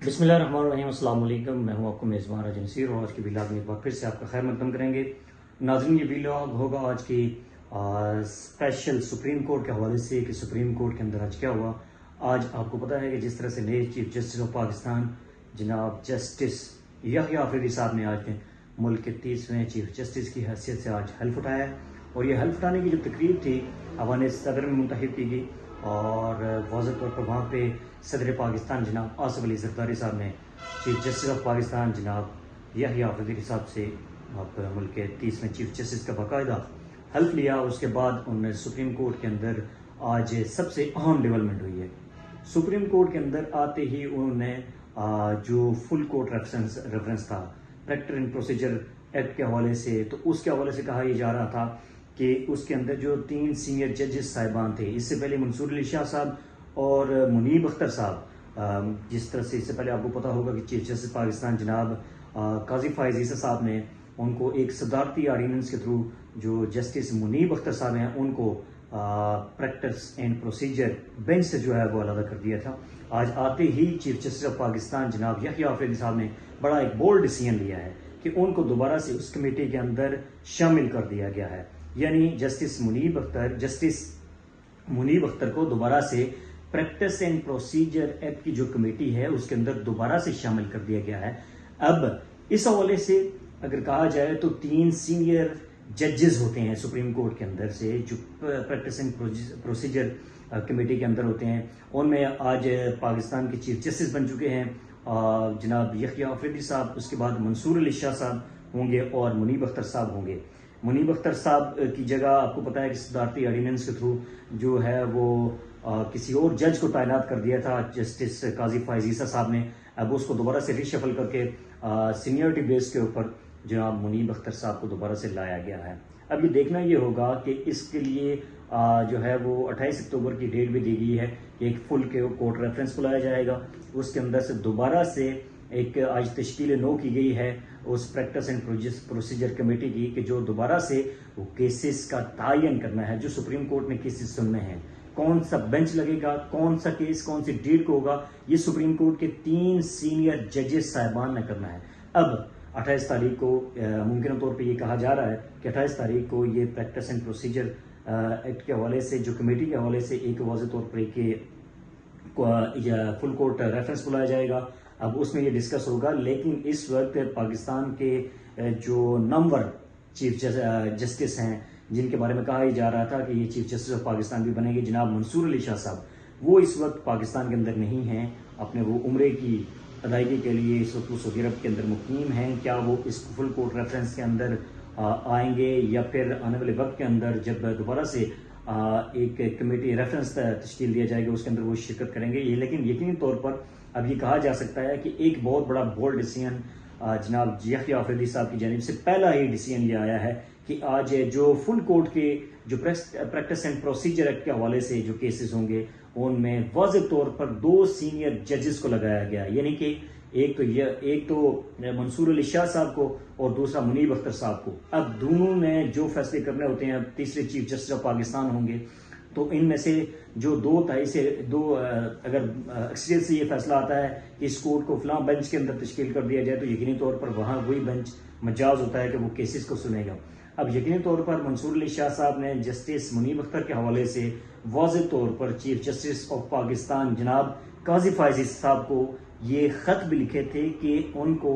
بسم اللہ الرحمن الرحیم۔ السلام علیکم، میں ہوں آپ کو میزبان راجہ نصیر، اور آج کی ویلاگ میں ایک بار پھر سے آپ کا خیر مقدم کریں گے۔ ناظرین، یہ ویلاگ ہوگا آج کی اسپیشل سپریم کورٹ کے حوالے سے کہ سپریم کورٹ کے اندر آج کیا ہوا۔ آج آپ کو پتہ ہے کہ جس طرح سے نئے چیف جسٹس آف پاکستان جناب جسٹس یحییٰ آفریدی صاحب نے آج ملک کے 30ویں چیف جسٹس کی حیثیت سے آج حلف اٹھایا ہے، اور یہ حلف اٹھانے کی جو تقریب تھی ایوان صدر میں منتخب کی گئی، اور واضح طور پر وہاں پہ صدر پاکستان جناب آصف علی زرداری صاحب نے چیف جسٹس آف پاکستان جناب یحییٰ آفریدی صاحب سے ملک کے 30ویں چیف جسٹس کا باقاعدہ حلف لیا۔ اس کے بعد انہوں نے سپریم کورٹ کے اندر آج سب سے اہم ڈیولپمنٹ ہوئی ہے۔ سپریم کورٹ کے اندر آتے ہی انہوں نے جو فل کورٹ ریفرنس تھا پریکٹس اینڈ پروسیجر ایکٹ کے حوالے سے، تو اس کے حوالے سے کہا یہ جا رہا تھا کہ اس کے اندر جو 3 سینئر ججز صاحبان تھے، اس سے پہلے منصور علی شاہ صاحب اور منیب اختر صاحب، جس طرح سے اس سے پہلے آپ کو پتہ ہوگا کہ چیف جسٹس پاکستان جناب قاضی فائز عیسی صاحب نے ان کو ایک صدارتی آرڈیننس کے تھرو جو جسٹس منیب اختر صاحب ہیں ان کو پریکٹس اینڈ پروسیجر بینچ سے جو ہے وہ علیحدہ کر دیا تھا۔ آج آتے ہی چیف جسٹس آف پاکستان جناب یحییٰ آفریدی صاحب نے بڑا ایک بولڈ ڈیسیژن لیا ہے کہ ان کو دوبارہ سے اس کمیٹی کے اندر شامل کر دیا گیا ہے، یعنی جسٹس منیب اختر کو دوبارہ سے پریکٹس اینڈ پروسیجر ایکٹ کی جو کمیٹی ہے اس کے اندر دوبارہ سے شامل کر دیا گیا ہے۔ اب اس حوالے سے اگر کہا جائے تو 3 سینئر ججز ہوتے ہیں سپریم کورٹ کے اندر سے جو پریکٹس اینڈ پروسیجر کمیٹی کے اندر ہوتے ہیں، ان میں آج پاکستان کے چیف جسٹس بن چکے ہیں جناب یحییٰ آفریدی صاحب، اس کے بعد منصور علی شاہ صاحب ہوں گے اور منیب اختر صاحب ہوں گے۔ منیب اختر صاحب کی جگہ آپ کو پتہ ہے کہ صدارتی آرڈیننس کے تھرو جو ہے وہ کسی اور جج کو تعینات کر دیا تھا جسٹس قاضی فائز عیسی صاحب نے۔ اب اس کو دوبارہ سے ری شفل کر کے سینئرٹی بیس کے اوپر جناب منیب اختر صاحب کو دوبارہ سے لایا گیا ہے۔ اب یہ دیکھنا یہ ہوگا کہ اس کے لیے جو ہے وہ 28 اکتوبر کی ڈیٹ بھی دی گئی ہے کہ ایک فل کورٹ ریفرنس بلایا جائے گا، اس کے اندر سے دوبارہ سے ایک آج تشکیل نو کی گئی ہے اس پریکٹس اینڈ پروسیجر کمیٹی کی کہ جو دوبارہ سے وہ کیسز کا تعین کرنا ہے، جو سپریم کورٹ نے کیسز سننے ہیں، کون سا بینچ لگے گا، کون سا کیس کون سی ڈیٹ کو ہوگا، یہ سپریم کورٹ کے 3 سینئر ججز صاحبان نے کرنا ہے۔ اب 28 تاریخ کو ممکنہ طور پہ یہ کہا جا رہا ہے کہ 28 تاریخ کو یہ پریکٹس اینڈ پروسیجر ایکٹ کے حوالے سے جو کمیٹی کے حوالے سے ایک واضح طور پر کہ فل کورٹ ریفرنس بلایا جائے گا، اب اس میں یہ ڈسکس ہوگا۔ لیکن اس وقت پاکستان کے جو نامور چیف جسٹس ہیں جن کے بارے میں کہا ہی جا رہا تھا کہ یہ چیف جسٹس آف پاکستان بھی بنیں گے، جناب منصور علی شاہ صاحب، وہ اس وقت پاکستان کے اندر نہیں ہیں، اپنے وہ عمرے کی ادائیگی کے لیے اس وقت سعودی عرب کے اندر مقیم ہیں۔ کیا وہ اس فل کورٹ ریفرنس کے اندر آئیں گے یا پھر آنے والے وقت کے اندر جب دوبارہ سے ایک کمیٹی ریفرنس تشکیل دیا جائے گا اس کے اندر وہ شرکت کریں گے؟ یہ لیکن یقینی طور پر اب یہ کہا جا سکتا ہے کہ ایک بہت بڑا بولڈ ڈیسیژن جناب یحییٰ آفریدی صاحب کی جانب سے پہلا ہی ڈیسیژن یہ آیا ہے کہ آج جو فل کورٹ کے جو پریکٹس اینڈ پروسیجر ایکٹ کے حوالے سے جو کیسز ہوں گے ان میں واضح طور پر 2 سینئر ججز کو لگایا گیا، یعنی کہ ایک تو منصور علی شاہ صاحب کو اور دوسرا منیب اختر صاحب کو۔ اب دونوں نے جو فیصلے کرنے ہوتے ہیں، اب تیسرے چیف جسٹس آف پاکستان ہوں گے، تو ان میں سے جو 2 اگر اکثریت سے یہ فیصلہ آتا ہے کہ اس کورٹ کو فلاں بینچ کے اندر تشکیل کر دیا جائے تو یقینی طور پر وہاں وہی بینچ مجاز ہوتا ہے کہ وہ کیسز کو سنے گا۔ اب یقینی طور پر منصور علی شاہ صاحب نے جسٹس منیب اختر کے حوالے سے واضح طور پر چیف جسٹس آف پاکستان جناب قاضی فائز عیسی صاحب کو یہ خط بھی لکھے تھے کہ ان کو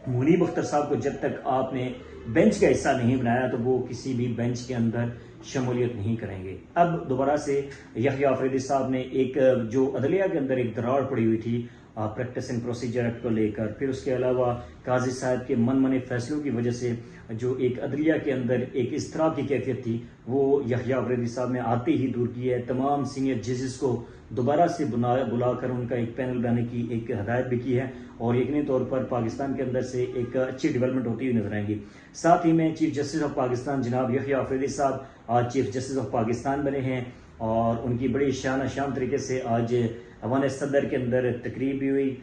منیب اختر صاحب کو جب تک آپ نے بینچ کا حصہ نہیں بنایا تو وہ کسی بھی بینچ کے اندر شمولیت نہیں کریں گے۔ اب دوبارہ سے یحییٰ آفریدی صاحب نے ایک جو عدلیہ کے اندر ایک دراڑ پڑی ہوئی تھی پریکٹس اینڈ پروسیجر ایکٹ کو لے کر، پھر اس کے علاوہ قاضی صاحب کے من منے فیصلوں کی وجہ سے جو ایک عدلیہ کے اندر ایک اضطراب کی کیفیت تھی وہ یحییٰ آفریدی صاحب نے آتے ہی دور کی ہے۔ تمام سینئر ججز کو دوبارہ سے بلا کر ان کا ایک پینل بنانے کی ایک ہدایت بھی کی ہے، اور یقینی طور پر پاکستان کے اندر سے ایک اچھی ڈیولپمنٹ ہوتی ہوئی نظر آئیں گی۔ ساتھ ہی میں چیف جسٹس آف پاکستان جناب یحییٰ آفریدی صاحب آج چیف جسٹس آف پاکستان بنے ہیں، اور ان کی بڑی شان طریقے سے آج ایوان صدر کے اندر تقریب بھی ہوئی۔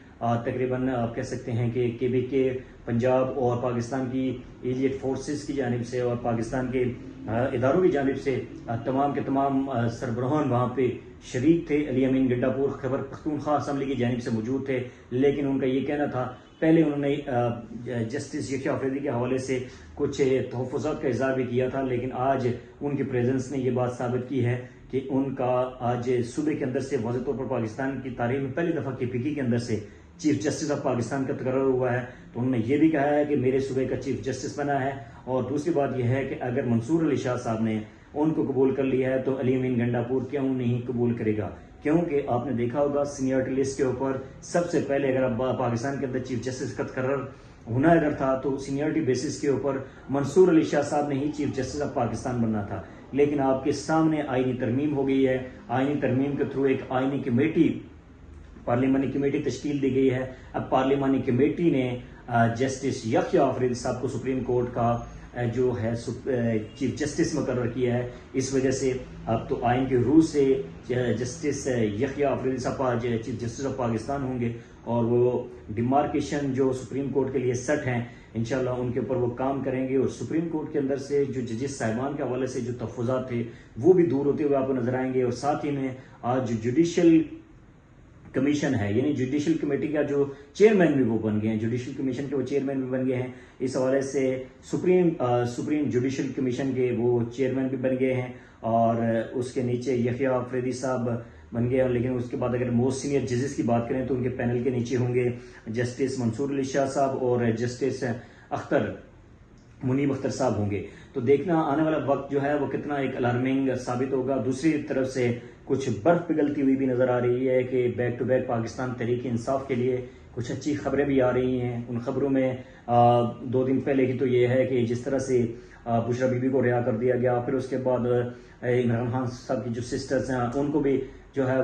تقریباً آپ کہہ سکتے ہیں کہ KBK پنجاب اور پاکستان کی ایلیٹ فورسز کی جانب سے اور پاکستان کے اداروں کی جانب سے تمام کے تمام سربراہان وہاں پہ شریک تھے، علی امین گنڈاپور خیبر پختونخوا اسمبلی کی جانب سے موجود تھے، لیکن ان کا یہ کہنا تھا، پہلے انہوں نے جسٹس یحییٰ آفریدی کے حوالے سے کچھ تحفظات کا اظہار بھی کیا تھا، لیکن آج ان کی پریزنس نے یہ بات ثابت کی ہے کہ ان کا آج صوبے کے اندر سے واضح طور پر پاکستان کی تاریخ میں پہلی دفعہ KPK کے اندر سے چیف جسٹس آف پاکستان کا تقرر ہوا ہے۔ تو انہوں نے یہ بھی کہا ہے کہ میرے صوبے کا چیف جسٹس بنا ہے، اور دوسری بات یہ ہے کہ اگر منصور علی شاہ صاحب نے ان کو قبول کر لیا ہے تو علی امین گنڈاپور کیوں نہیں قبول کرے گا؟ کیونکہ آپ نے دیکھا ہوگا سینئرٹی لسٹ کے اوپر سب سے پہلے اگر اب پاکستان کے اندر چیف جسٹس کا تقرر ہونا اگر تھا تو سینئرٹی بیسس کے اوپر منصور علی شاہ صاحب نے ہی چیف جسٹس آف پاکستان بننا تھا، لیکن آپ کے سامنے آئینی ترمیم ہو گئی ہے۔ آئینی ترمیم کے تھرو ایک آئینی کمیٹی، پارلیمانی کمیٹی تشکیل دی گئی ہے۔ اب پارلیمانی کمیٹی نے جسٹس یحییٰ آفریدی صاحب کو سپریم کورٹ کا جو ہے چیف جسٹس مقرر کیا ہے۔ اس وجہ سے اب تو آئین کے روح سے جسٹس یحییٰ آفریدی صاحب چیف جسٹس آف پاکستان ہوں گے، اور وہ ڈیمارکیشن جو سپریم کورٹ کے لیے سیٹ ہیں انشاءاللہ ان کے اوپر وہ کام کریں گے، اور سپریم کورٹ کے اندر سے جو ججز صاحبان کے حوالے سے جو تحفظات تھے وہ بھی دور ہوتے ہوئے آپ کو نظر آئیں گے۔ اور ساتھ ہی میں آج جوڈیشل کمیشن ہے، یعنی جوڈیشل کمیٹی کا جو چیئرمین بھی وہ بن گئے ہیں، جوڈیشل کمیشن کے وہ چیئرمین بھی بن گئے ہیں۔ اس حوالے سے سپریم جوڈیشل کمیشن کے وہ چیئرمین بھی بن گئے ہیں، اور اس کے نیچے یحییٰ آفریدی صاحب بن گئے ہیں۔ لیکن اس کے بعد اگر موسٹ سینئر ججز کی بات کریں تو ان کے پینل کے نیچے ہوں گے جسٹس منصور علی شاہ صاحب اور جسٹس منیب اختر صاحب ہوں گے۔ تو دیکھنا آنے والا وقت جو ہے وہ کتنا ایک الارمنگ ثابت ہوگا۔ دوسری طرف سے کچھ برف پگھلتی ہوئی بھی نظر آ رہی ہے کہ back to back Pakistan Tehreek Insaf کے لیے کچھ اچھی خبریں بھی آ رہی ہیں۔ ان خبروں میں 2 دن پہلے کی تو یہ ہے کہ جس طرح سے بشرا بی بی کو رہا کر دیا گیا، پھر اس کے بعد عمران خان صاحب کی جو سسٹرز ہیں ان کو بھی جو ہے